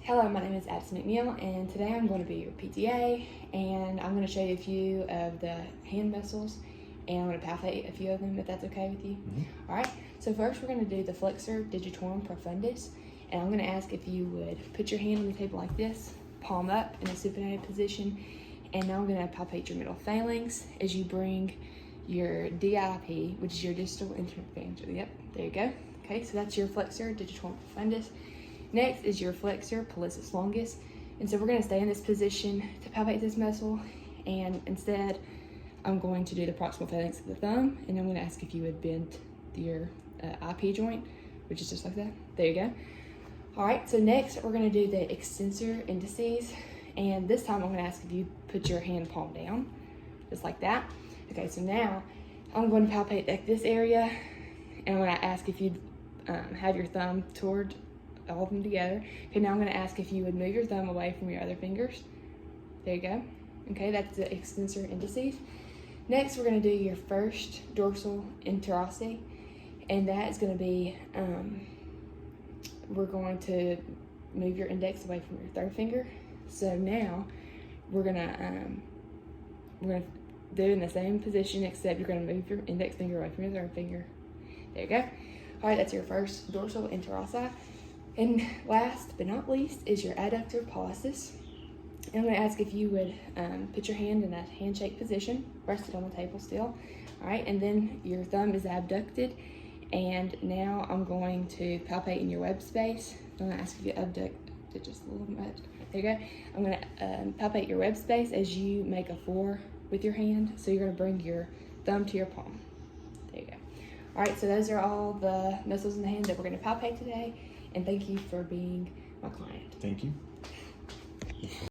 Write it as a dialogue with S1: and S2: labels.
S1: Hello, my name is Addison McNeil, and today I'm going to be your PTA, and I'm going to show you a few of the hand muscles, and I'm going to palpate a few of them if that's okay with you. All right, so first we're going to do the flexor digitorum profundus, and I'm going to ask if you would put your hand on the table like this, palm up in a supinated position, and now I'm going to palpate your middle phalanx as you bring your DIP, which is your distal interphalangeal. Yep, there you go. Okay, so that's your flexor digitorum profundus. Next is your flexor pollicis longus, and so we're going to stay in this position to palpate this muscle, and instead I'm going to do the proximal phalanx of the thumb, and I'm going to ask if you would bend your IP joint, which is just like that. There you go. All right, so next we're going to do the extensor indices, and this time I'm going to ask if you put your hand palm down, just like that. Okay, so now I'm going to palpate like this area, and I'm going to ask if you'd have your thumb toward all of them together. Okay, now I'm going to ask if you would move your thumb away from your other fingers. There you go. Okay, that's the extensor indices. Next, we're going to do your first dorsal interossei, and that is going to be, we're going to move your index away from your third finger. So now we're going to do it in the same position, except you're going to move your index finger away from your third finger. There you go. All right, that's your first dorsal interossei. And last but not least is your adductor pollicis. And I'm going to ask if you would put your hand in that handshake position, rested on the table still. All right, and then your thumb is abducted. And now I'm going to palpate in your web space. I'm going to ask if you abduct it just a little bit. There you go. I'm going to palpate your web space as you make a 4 with your hand. So you're going to bring your thumb to your palm. There you go. All right, so those are all the muscles in the hand that we're going to palpate today. And thank you for being my client.
S2: Thank you.